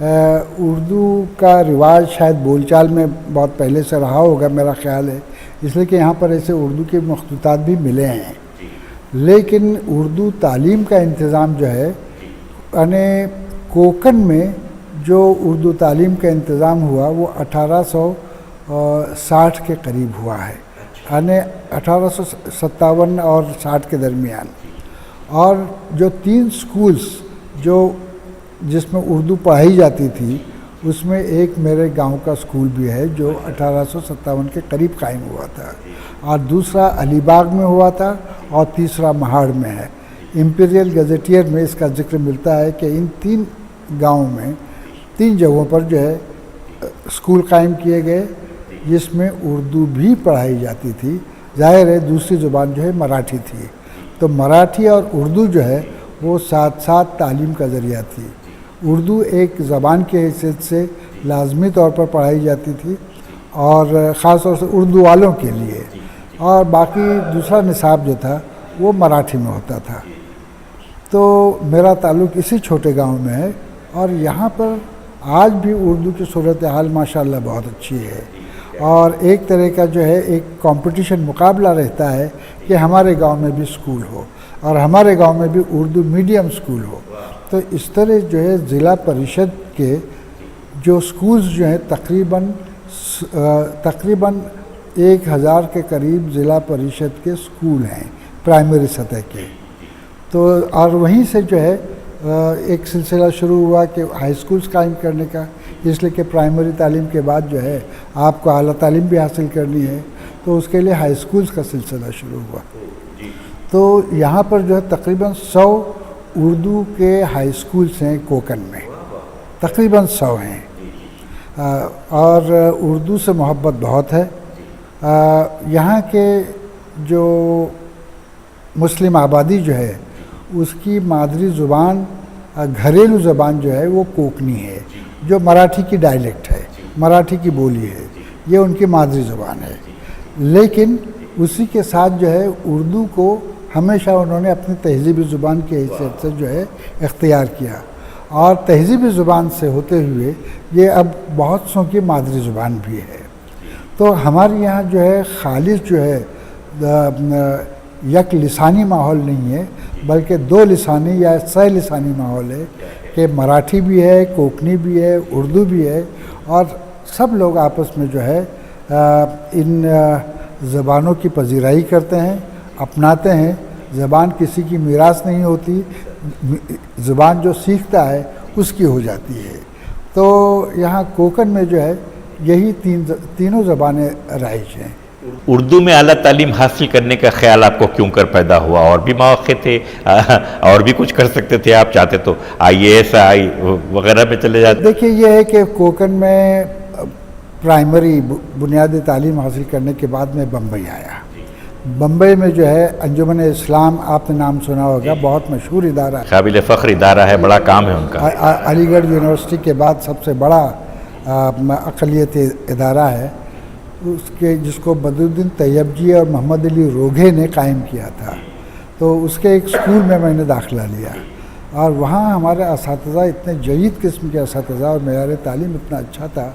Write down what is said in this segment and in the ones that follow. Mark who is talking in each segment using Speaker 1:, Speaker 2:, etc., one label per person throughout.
Speaker 1: اردو کا رواج شاید بول چال میں بہت پہلے سے رہا ہوگا میرا خیال ہے، اس لیے کہ یہاں پر ایسے اردو کے مخطوطات بھی ملے ہیں، لیکن اردو تعلیم کا انتظام جو ہے یعنی کوکن میں جو اردو تعلیم کا انتظام ہوا وہ 1860 کے قریب ہوا ہے، یعنی 1857 اور 60 کے درمیان. اور جو 3 سکولز جس میں اردو پڑھائی جاتی تھی اس میں ایک میرے گاؤں کا سکول بھی ہے جو 1857 کے قریب قائم ہوا تھا، اور دوسرا علی باغ میں ہوا تھا، اور تیسرا مہاڑ میں ہے. امپیریل گزیٹیئر میں اس کا ذکر ملتا ہے کہ ان 3 گاؤں میں 3 جگہوں پر جو ہے اسکول قائم کیے گئے جس میں اردو بھی پڑھائی جاتی تھی. ظاہر ہے دوسری زبان جو ہے مراٹھی تھی، تو مراٹھی اور اردو جو ہے وہ ساتھ ساتھ تعلیم کا ذریعہ تھی. اردو ایک زبان کی حیثیت سے لازمی طور پر پڑھائی جاتی تھی، اور خاص طور سے اردو والوں کے لیے، اور باقی دوسرا نصاب جو تھا وہ مراٹھی میں ہوتا تھا. تو میرا تعلق اسی چھوٹے گاؤں میں ہے، اور یہاں پر آج بھی اردو کی صورتحال ماشاءاللہ بہت اچھی ہے، اور ایک طرح کا جو ہے ایک کمپٹیشن مقابلہ رہتا ہے کہ ہمارے گاؤں میں بھی اسکول ہو اور ہمارے گاؤں میں بھی اردو میڈیم اسکول ہو. تو اس طرح جو ہے ضلع پریشد کے جو اسکولز جو ہیں تقریباً 1000 کے قریب ضلع پریشد کے اسکول ہیں پرائمری سطح کے. تو اور وہیں سے جو ہے ایک سلسلہ شروع ہوا کہ ہائی اسکولز قائم کرنے کا، اس لیے کہ پرائمری تعلیم کے بعد جو ہے آپ کو اعلیٰ تعلیم بھی حاصل کرنی ہے، تو اس کے لیے ہائی اسکولز کا سلسلہ شروع ہوا. تو یہاں پر جو ہے تقریباً 100 اردو کے ہائی اسکولز ہیں کوکن میں، تقریباً 100 ہیں، اور اردو سے محبت بہت ہے. یہاں کے جو مسلم آبادی جو ہے اس کی مادری زبان گھریلو زبان جو ہے وہ کوکنی ہے، جو مراٹھی کی ڈائلیکٹ ہے، مراٹھی کی بولی ہے، یہ ان کی مادری زبان ہے. لیکن اسی کے ساتھ جو ہے اردو کو ہمیشہ انہوں نے اپنی تہذیبی زبان کی حیثیت سے جو ہے اختیار کیا، اور تہذیبی زبان سے ہوتے ہوئے یہ اب بہت سو کی مادری زبان بھی ہے. تو ہمارے یہاں جو ہے خالص جو ہے یک لسانی ماحول نہیں ہے، بلکہ 2 لسانی یا 3 لسانی ماحول ہے کہ مراٹھی بھی ہے، کوکنی بھی ہے، اردو بھی ہے، اور سب لوگ آپس میں جو ہے ان زبانوں کی پذیرائی کرتے ہیں، اپناتے ہیں. زبان کسی کی میراث نہیں ہوتی، زبان جو سیکھتا ہے اس کی ہو جاتی ہے. تو یہاں کوکن میں جو ہے یہی تینوں زبانیں رائج ہیں.
Speaker 2: اردو میں اعلیٰ تعلیم حاصل کرنے کا خیال آپ کو کیوں کر پیدا ہوا؟ اور بھی مواقع تھے، اور بھی کچھ کر سکتے تھے، آپ چاہتے تو IAS وغیرہ میں چلے جاتے.
Speaker 1: دیکھیے یہ ہے کہ کوکن میں پرائمری بنیادی تعلیم حاصل کرنے کے بعد میں بمبئی آیا. بمبئی میں جو ہے انجمن اسلام، آپ نے نام سنا ہوگا، بہت مشہور ادارہ ہے،
Speaker 2: قابل فخر ادارہ ہے، بڑا کام ہے ان کا.
Speaker 1: علی گڑھ یونیورسٹی کے بعد سب سے بڑا اقلیتی ادارہ ہے، جس کو بدرالدین طیب جی اور محمد علی روگھے نے قائم کیا تھا. تو اس کے ایک اسکول میں نے داخلہ لیا، اور وہاں ہمارے اساتذہ اتنے جدید قسم کے اساتذہ اور معیار تعلیم اتنا اچھا تھا،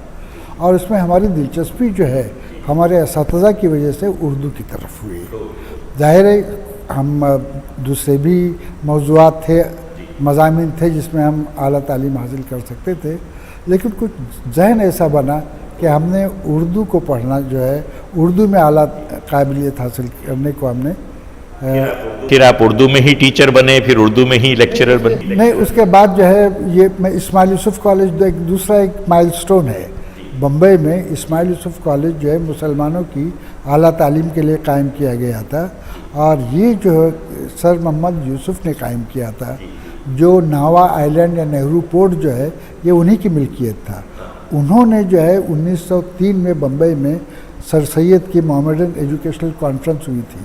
Speaker 1: اور اس میں ہماری دلچسپی جو ہے ہمارے اساتذہ کی وجہ سے اردو کی طرف ہوئی. ظاہر ہے ہم دوسرے بھی موضوعات تھے، مضامین تھے جس میں ہم اعلیٰ تعلیم حاصل کر سکتے تھے، لیکن کچھ ذہن ایسا بنا کہ ہم نے اردو کو پڑھنا جو ہے، اردو میں اعلیٰ قابلیت حاصل کرنے کو ہم نے.
Speaker 2: پھر آپ اردو میں ہی ٹیچر بنے، پھر اردو میں ہی لیکچرر بنے؟
Speaker 1: نہیں، اس کے بعد جو ہے یہ میں اسماعیل یوسف کالج دوسرا ایک مائل سٹون ہے. بمبئی میں اسماعیل یوسف کالج جو ہے مسلمانوں کی اعلیٰ تعلیم کے لیے قائم کیا گیا تھا، اور یہ جو سر محمد یوسف نے قائم کیا تھا، جو ناوا آئلینڈ یا نہرو پورٹ جو ہے یہ انہی کی ملکیت تھا. انہوں نے جو ہے 1903 میں بمبئی میں سر سید کی محمدن ایجوکیشنل کانفرنس ہوئی تھی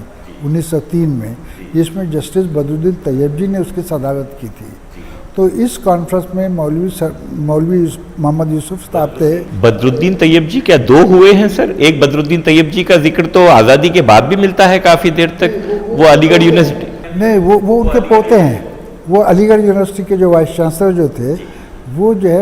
Speaker 1: 1903 میں، جس میں جسٹس بدرالدین طیب جی نے اس کی صدارت کی تھی. تو اس کانفرنس میں مولوی محمد یوسف صاحب تھے.
Speaker 2: بدرالدین طیب جی کیا 2 ہوئے ہیں سر؟ ایک بدرالدین طیب جی کا ذکر تو آزادی کے بعد بھی ملتا ہے کافی دیر تک، وہ علی گڑھ یونیورسٹی.
Speaker 1: نہیں، وہ ان کے پوتے ہیں. وہ علی گڑھ یونیورسٹی کے جو وائس چانسلر جو تھے وہ جو ہے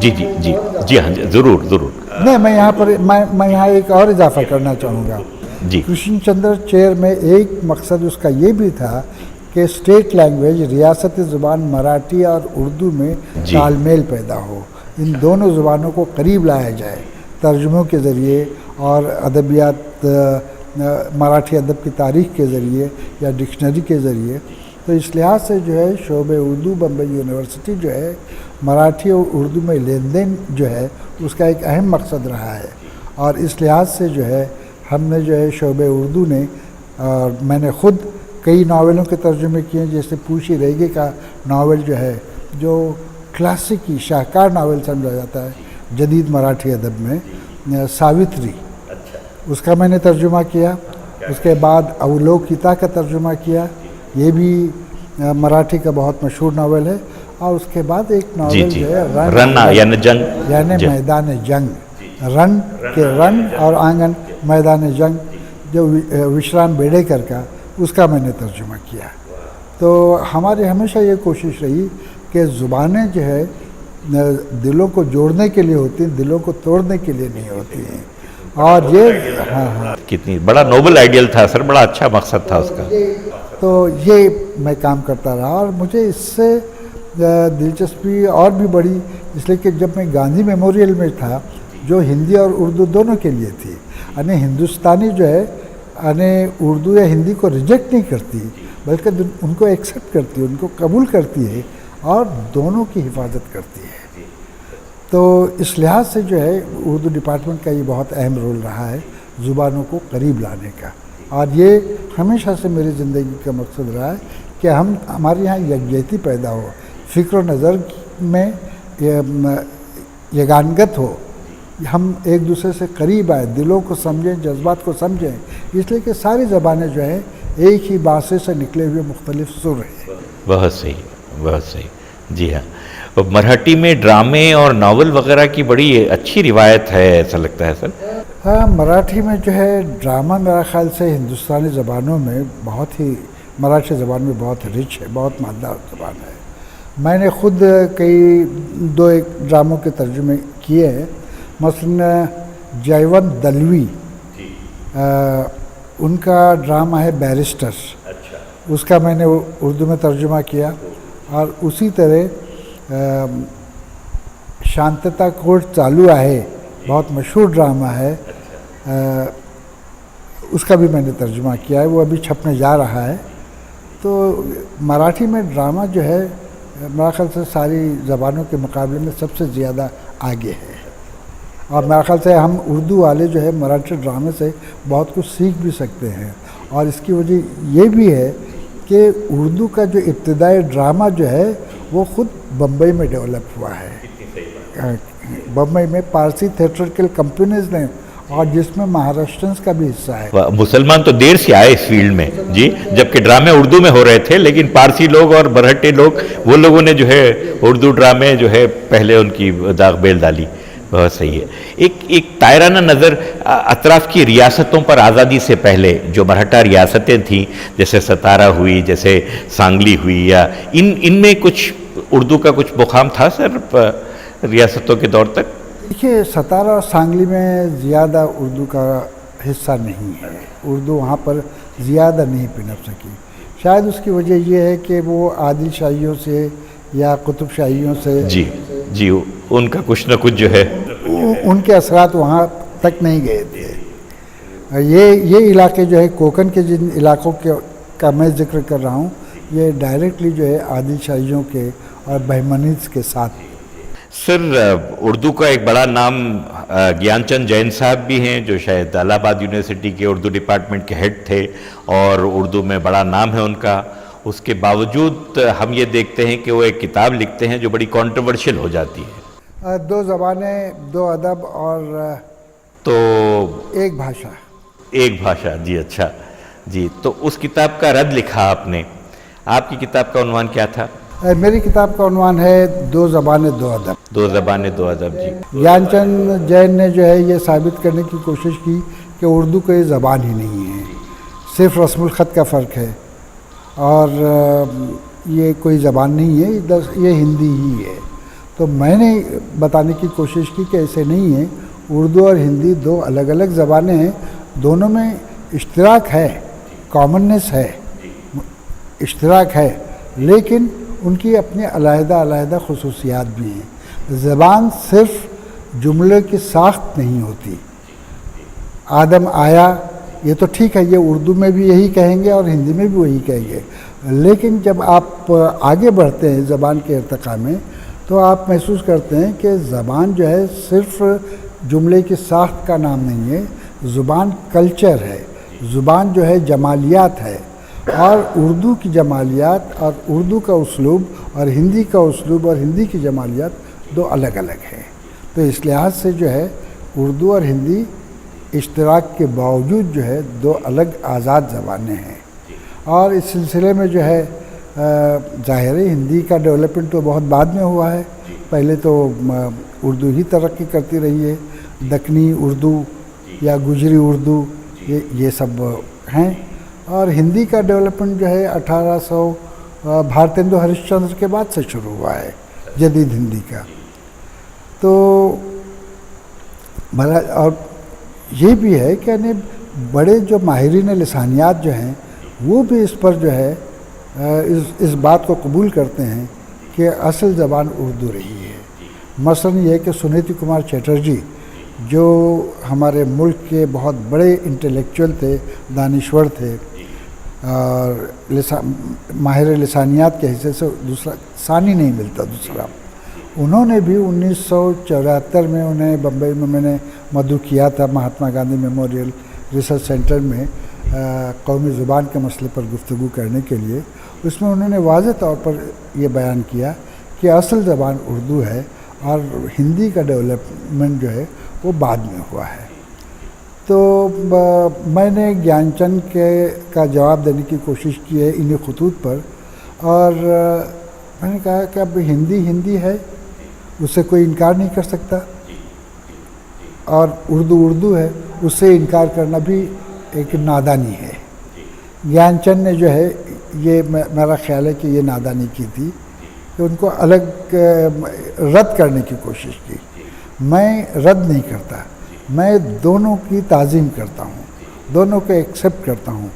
Speaker 2: جی جی جی جی ہاں جی ضرور ضرور
Speaker 1: نہیں، میں یہاں پر میں یہاں ایک اور اضافہ کرنا چاہوں گا.
Speaker 2: جی
Speaker 1: کرشن چندر چیر میں ایک مقصد اس کا یہ بھی تھا کہ اسٹیٹ لینگویج ریاستی زبان مراٹھی اور اردو میں
Speaker 2: جی
Speaker 1: تال میل پیدا ہو، ان دونوں زبانوں کو قریب لایا جائے ترجموں کے ذریعے اور ادبیات مراٹھی ادب کی تاریخ کے ذریعے یا ڈکشنری کے ذریعے. تو اس لحاظ سے جو ہے شعبہ اردو بمبئی یونیورسٹی جو ہے مراٹھی اور اردو میں لین دین جو ہے اس کا ایک اہم مقصد رہا ہے. اور اس لحاظ سے جو ہے ہم نے جو ہے شعبہ اردو نے میں نے خود کئی ناولوں کے ترجمے کیے ہیں، جیسے پوشی ریگے کا ناول جو ہے جو کلاسکی شاہکار ناول سمجھا جاتا ہے جدید مراٹھی ادب میں، ساوتری، اس کا میں نے ترجمہ کیا. اس کے بعد اولوکیتا کا ترجمہ کیا، یہ بھی مراٹھی کا بہت مشہور ناول ہے. اور اس کے بعد ایک ناول جو ہے
Speaker 2: رن یعنی جنگ،
Speaker 1: یعنی میدان جنگ، رن کے رن اور آنگن میدان جنگ، جو وشرام بیڑیکر کا، اس کا میں نے ترجمہ کیا. تو ہماری ہمیشہ یہ کوشش رہی کہ زبانیں جو ہے دلوں کو جوڑنے کے لیے ہوتی ہیں، دلوں کو توڑنے کے لیے نہیں ہوتی ہیں. اور یہ ہاں
Speaker 2: کتنی بڑا نوبل آئیڈیل تھا سر، بڑا اچھا مقصد تھا اس کا.
Speaker 1: تو یہ میں کام کرتا رہا اور مجھے اس سے دلچسپی اور بھی بڑی، اس لیے کہ جب میں گاندھی میموریل میں تھا جو ہندی اور اردو دونوں کے لیے تھی، یعنی ہندوستانی جو ہے یعنی اردو یا ہندی کو ریجیکٹ نہیں کرتی بلکہ ان کو ایکسیپٹ کرتی ہے، ان کو قبول کرتی ہے اور دونوں کی حفاظت کرتی ہے. تو اس لحاظ سے جو ہے اردو ڈپارٹمنٹ کا یہ بہت اہم رول رہا ہے زبانوں کو قریب لانے کا. اور یہ ہمیشہ سے میری زندگی کا مقصد رہا ہے کہ ہمارے یہاں یکجہتی پیدا ہو، فکر و نظر میں یگانگت ہو، ہم ایک دوسرے سے قریب آئے، دلوں کو سمجھیں، جذبات کو سمجھیں. اس لیے کہ ساری زبانیں جو ہیں ایک ہی باسے سے نکلے ہوئے مختلف سر ہیں.
Speaker 2: بہت صحیح، بہت صحیح. جی ہاں، مراٹھی میں ڈرامے اور ناول وغیرہ کی بڑی اچھی روایت ہے ایسا لگتا ہے سر.
Speaker 1: ہاں، مراٹھی میں جو ہے ڈرامہ میرا خیال سے ہندوستانی زبانوں میں بہت ہی، مراٹھی زبان میں بہت رچ ہے، بہت مالدار زبان ہے. میں نے خود کئی دو ایک ڈراموں کے ترجمے کیے ہیں. مثلا جیونت دلوی، ان کا ڈرامہ ہے بیرسٹر، اس کا میں نے اردو میں ترجمہ کیا. اور اسی طرح شانتتا کوٹ چالو ہے، بہت مشہور ڈرامہ ہے، اس کا بھی میں نے ترجمہ کیا ہے، وہ ابھی چھپنے جا رہا ہے. تو مراٹھی میں ڈرامہ جو ہے میرا خیال سے ساری زبانوں کے مقابلے میں سب سے زیادہ آگے ہے. اور میرا خیال سے ہم اردو والے جو ہے مراٹھی ڈرامے سے بہت کچھ سیکھ بھی سکتے ہیں. اور اس کی وجہ یہ بھی ہے کہ اردو کا جو ابتدائی ڈرامہ جو ہے وہ خود بمبئی میں ڈیولپ ہوا ہے. بمبئی میں پارسی تھیٹریکل کمپنیز نے، اور جس میں مہاراشٹرنس کا بھی حصہ ہے.
Speaker 2: مسلمان تو دیر سے آئے اس فیلڈ میں جی، جبکہ ڈرامے اردو میں ہو رہے تھے، لیکن پارسی لوگ اور برہٹے لوگ، وہ لوگوں نے جو ہے اردو ڈرامے جو ہے پہلے ان کی داغ بیل ڈالی. بہت صحیح ہے. ایک تائرانہ نظر اطراف کی ریاستوں پر آزادی سے پہلے جو مرہٹا ریاستیں تھیں، جیسے ستارا ہوئی، جیسے سانگلی ہوئی، یا ان میں کچھ اردو کا کچھ مقام تھا سر ریاستوں کے دور تک؟
Speaker 1: دیکھیے، ستارا اور سانگلی میں زیادہ اردو کا حصہ نہیں ہے، اردو وہاں پر زیادہ نہیں پنپ سکی. شاید اس کی وجہ یہ ہے کہ وہ عادل شاہیوں سے یا قطب شاہیوں سے
Speaker 2: جی ان کا کچھ نہ کچھ جو ہے
Speaker 1: ان کے اثرات وہاں تک نہیں گئے تھے. یہ علاقے جو ہے کوکن کے جن علاقوں کا میں ذکر کر رہا ہوں، یہ ڈائریکٹلی جو ہے عادل شاہیوں کے اور بہمنیز کے ساتھ.
Speaker 2: سر اردو کا ایک بڑا نام گیان چند جین صاحب بھی ہیں، جو شاید الہ آباد یونیورسٹی کے اردو ڈپارٹمنٹ کے ہیڈ تھے، اور اردو میں بڑا نام ہے ان کا. اس کے باوجود ہم یہ دیکھتے ہیں کہ وہ ایک کتاب لکھتے ہیں جو بڑی کانٹروورشل ہو جاتی ہے.
Speaker 1: دو زبانیں، دو ادب اور
Speaker 2: تو
Speaker 1: ایک بھاشا. جی
Speaker 2: اچھا جی. تو اس کتاب کا رد لکھا آپ نے. آپ کی کتاب کا عنوان کیا تھا؟
Speaker 1: میری کتاب کا عنوان ہے دو زبانیں دو ادب.
Speaker 2: دو زبانیں دو ادب. جی.
Speaker 1: گیان چند جین نے جو ہے یہ ثابت کرنے کی کوشش کی کہ اردو کوئی زبان ہی نہیں ہے، صرف رسم الخط کا فرق ہے، اور یہ کوئی زبان نہیں ہے، یہ ہندی ہی ہے. تو میں نے بتانے کی کوشش کی کہ ایسے نہیں ہے، اردو اور ہندی دو الگ الگ زبانیں ہیں، دونوں میں اشتراک ہے، کامننس ہے، اشتراک ہے، لیکن ان کی اپنی علیحدہ علیحدہ خصوصیات بھی ہیں۔ زبان صرف جملے کی ساخت نہیں ہوتی۔ آدم آیا، یہ تو ٹھیک ہے، یہ اردو میں بھی یہی کہیں گے اور ہندی میں بھی وہی کہیں گے، لیکن جب آپ آگے بڑھتے ہیں زبان کے ارتقاء میں تو آپ محسوس کرتے ہیں کہ زبان جو ہے صرف جملے کی ساخت کا نام نہیں ہے، زبان کلچر ہے، زبان جو ہے جمالیات ہے، اور اردو کی جمالیات اور اردو کا اسلوب اور ہندی کا اسلوب اور ہندی کی جمالیات دو الگ الگ ہیں۔ تو اس لحاظ سے جو ہے اردو اور ہندی اشتراک کے باوجود جو ہے دو الگ آزاد زبانیں ہیں، اور اس سلسلے میں جو ہے ظاہر ہے ہندی کا ڈیولپمنٹ تو بہت بعد میں ہوا ہے، پہلے تو اردو ہی ترقی کرتی رہی ہے، دکنی اردو یا گجری اردو یہ سب ہیں، اور ہندی کا ڈیولپمنٹ جو ہے 1800 بھارتیندو ہریش چندر کے بعد سے شروع ہوا ہے، جدید ہندی کا۔ تو اور یہ بھی ہے کہ یعنی بڑے جو ماہرین لسانیات جو ہیں وہ بھی اس پر جو ہے اس بات کو قبول کرتے ہیں کہ اصل زبان اردو رہی ہے۔ مثلاً یہ کہ سنیتی کمار چیٹرجی جو ہمارے ملک کے بہت بڑے انٹلیکچوئل تھے، دانشور تھے، اور ماہر لسانیات کے حصے سے دوسرا ثانی نہیں ملتا دوسرا، انہوں نے بھی 1974 میں انہیں بمبئی میں میں نے مدعو کیا تھا Mahatma Gandhi memorial research centre میں قومی زبان کے مسئلے پر گفتگو کرنے کے لیے۔ اس میں انہوں نے واضح طور پر یہ بیان کیا کہ اصل زبان اردو ہے اور ہندی کا ڈیولپمنٹ جو ہے وہ بعد میں ہوا ہے۔ تو میں نے گیان چند کا جواب دینے کی کوشش کی ہے انہی خطوط پر، اور میں نے کہا کہ اب ہندی ہے، اس سے کوئی انکار نہیں کر سکتا، اور اردو ہے، اس سے انکار کرنا بھی ایک نادانی ہے۔ گیان چند نے جو ہے یہ میرا خیال ہے کہ یہ نادانی کی تھی کہ ان کو الگ رد کرنے کی کوشش کی۔ میں رد نہیں کرتا، میں دونوں کی تعظیم کرتا ہوں، دونوں کو ایکسیپٹ کرتا ہوں۔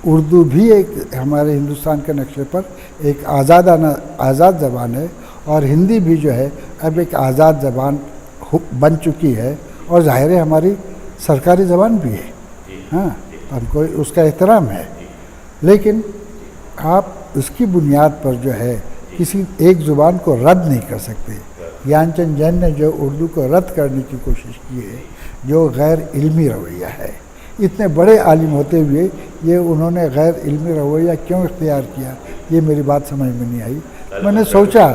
Speaker 1: اردو بھی ایک ہمارے ہندوستان کے نقشے پر ایک آزاد زبان ہے، اور ہندی بھی جو ہے اب ایک آزاد زبان بن چکی ہے، اور ظاہر ہے ہماری سرکاری زبان بھی ہے، ہاں ہم کو اس کا احترام ہے، لیکن آپ اس کی بنیاد پر جو ہے کسی ایک زبان کو رد نہیں کر سکتے۔ گیان چند جین نے جو اردو کو رد کرنے کی کوشش کی ہے، جو غیر علمی رویہ ہے، اتنے بڑے عالم ہوتے ہوئے یہ انہوں نے غیر علمی رویہ کیوں اختیار کیا، یہ میری بات سمجھ میں نہیں آئی۔ میں نے سوچا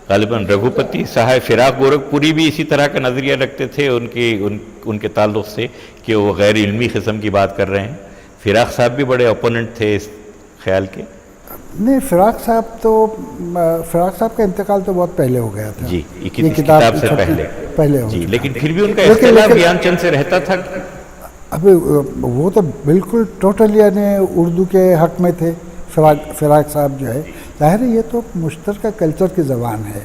Speaker 2: غالباً رگھوپتی صاحب فراق گورکھپوری بھی اسی طرح کا نظریہ رکھتے تھے ان کے تعلق سے کہ وہ غیر علمی قسم کی بات کر رہے ہیں۔ فراق صاحب بھی بڑے اپوننٹ تھے اس خیال کے۔
Speaker 1: نہیں، فراق صاحب کا انتقال تو بہت پہلے ہو گیا تھا،
Speaker 2: جی، یہ کتاب سے پہلے
Speaker 1: ہو
Speaker 2: جی،
Speaker 1: چکا
Speaker 2: لیکن
Speaker 1: تھا۔
Speaker 2: پھر بھی ان کا اختلاف گیان چند سے رہتا تھا۔
Speaker 1: ابھی وہ تو بالکل ٹوٹل یعنی اردو کے حق میں تھے فراق صاحب جو ہے۔ ظاہر ہے یہ تو مشترکہ کلچر کی زبان ہے،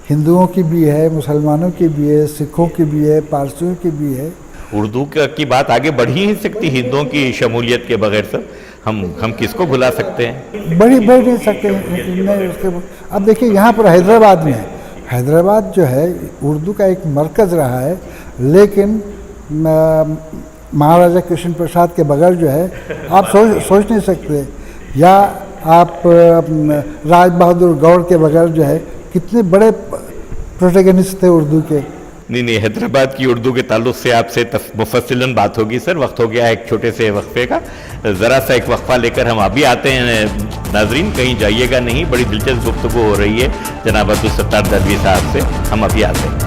Speaker 1: ہندوؤں کی بھی ہے، مسلمانوں کی بھی ہے، سکھوں کی بھی ہے، پارسیوں کی بھی ہے۔
Speaker 2: اردو کی بات آگے بڑھ ہی نہیں سکتی ہندوؤں کی شمولیت کے بغیر سر، ہم کس کو بھلا سکتے ہیں؟
Speaker 1: بڑھ نہیں سکتے۔ اب دیکھیے یہاں پر حیدرآباد جو ہے اردو کا ایک مرکز رہا ہے، لیکن مہاراجہ کرشن پرساد کے بغیر جو ہے آپ سوچ نہیں سکتے، یا آپ راج بہادر گوڑ کے بغیر جو ہے کتنے بڑے پروٹیگنسٹ تھے اردو کے۔
Speaker 2: نہیں، حیدرآباد کی اردو کے تعلق سے آپ سے مفصلاً بات ہوگی سر۔ وقت ہو گیا ہے ایک چھوٹے سے وقفے کا، ذرا سا ایک وقفہ لے کر ہم ابھی آتے ہیں۔ ناظرین کہیں جائیے گا نہیں، بڑی دلچسپ گفتگو ہو رہی ہے جناب عبدالستار دہلوی صاحب سے، ہم ابھی آتے ہیں۔